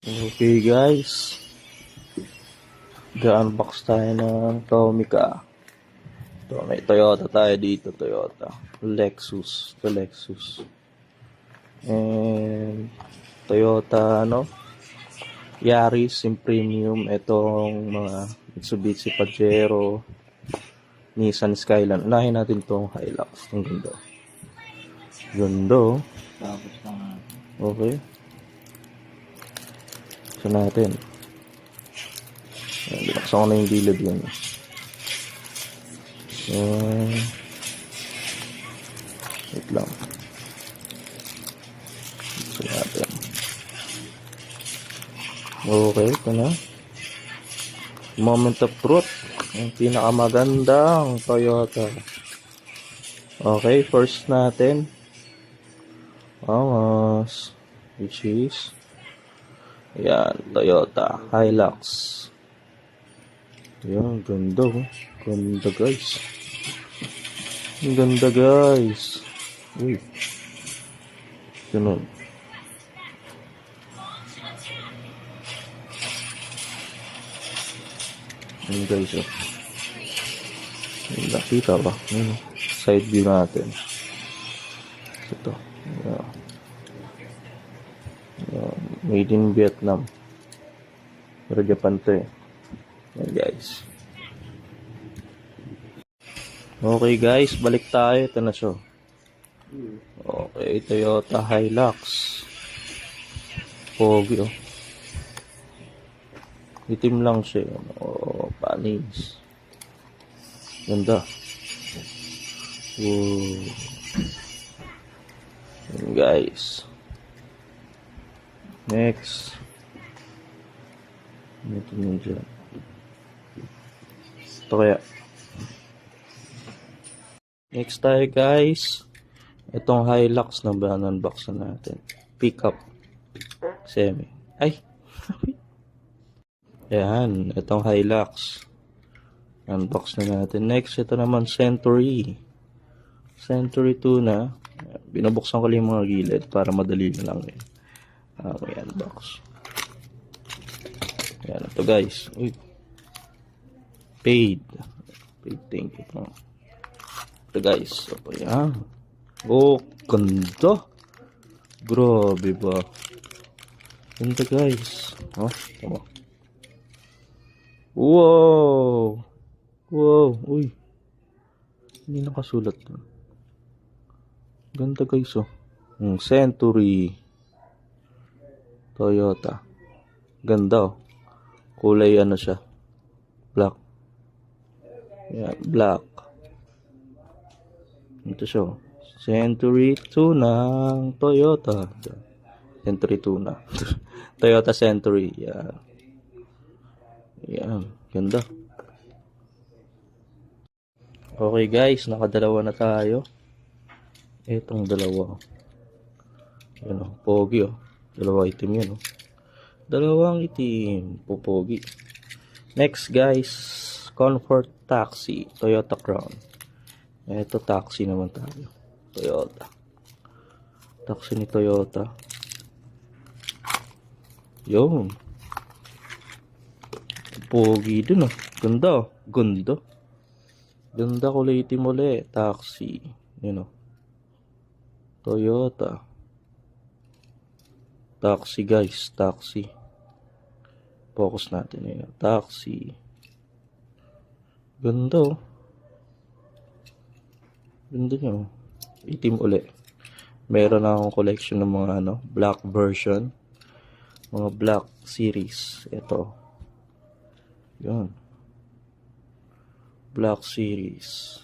Okay guys, ga-unbox tayo ng Tomica. Ito, may Toyota tayo dito, Toyota. Lexus, ito Lexus. And Toyota, Yaris in premium. Itong mga Mitsubishi Pajero, Nissan Skyline. Unahin natin itong Hilux. Ang ganda. Ganda, oh. Tapos na nga. Okay. So natin. Binaksan ko na yung gilid yun. Wait lang. So natin. Okay, ito na. Moment of truth. Ang pinakamagandang Toyota. Okay, first natin. Vamos. Which is yan, Toyota Hilux. Yan, ganda, oh. Ganda guys. Ang ganda guys. Uy. Ganun. Yan guys, oh. Nakita ba? Yan, side view natin. Ito. Yan. Made in Vietnam. Pero Japan to eh. Yan guys. Okay guys, balik tayo. Ito na siya. Okay, Toyota Hilux. Pogi, oh. Itim lang siya. Oh, panis. Ganda. Wow. Yan guys. Next. Ito nyo dyan. Ito kaya. Next tayo guys. Itong Hilux na ba unbox na natin. Pickup. Semi. Ay. Yan. Itong Hilux. Unbox na natin. Next. Ito naman Century. Century 2 na. Binubuksan ko lang yung mga gilid para madali na lang eh. Okay, unbox. Yan, ito guys. Uy. Paid. Thank you po. Ito guys. So, yan. Oh, ganda. Grabe ba? Ganda guys. Oh, tama. Wow. Wow. Uy. Hindi nakasulat. Ganda guys, oh. Century. Toyota. Ganda, oh. Kulay ano siya. Black. Yan, black. Ito siya, oh. Century 2 ng Toyota. Century 2 na. Toyota Century. Yan. Yan. Ganda. Okay guys, nakadalawa na tayo. Itong dalawa. Yan, oh. Pogi, oh. Dalawa itim yan, oh. Dalawang itim. Pupogi. Next guys, Comfort Taxi. Toyota Crown. Ito taxi naman tayo. Toyota. Taxi ni Toyota. Yun. Pogi dun, oh. Ganda, oh. Ganda. Ganda kulay itim ulit. Taxi. Yun, oh. Toyota. Taxi guys, taxi. Focus natin yun. Taxi. Ganda, oh. Ganda nyo. Itim uli. Meron na akong collection ng mga black version. Mga black series. Ito. Yun. Black series.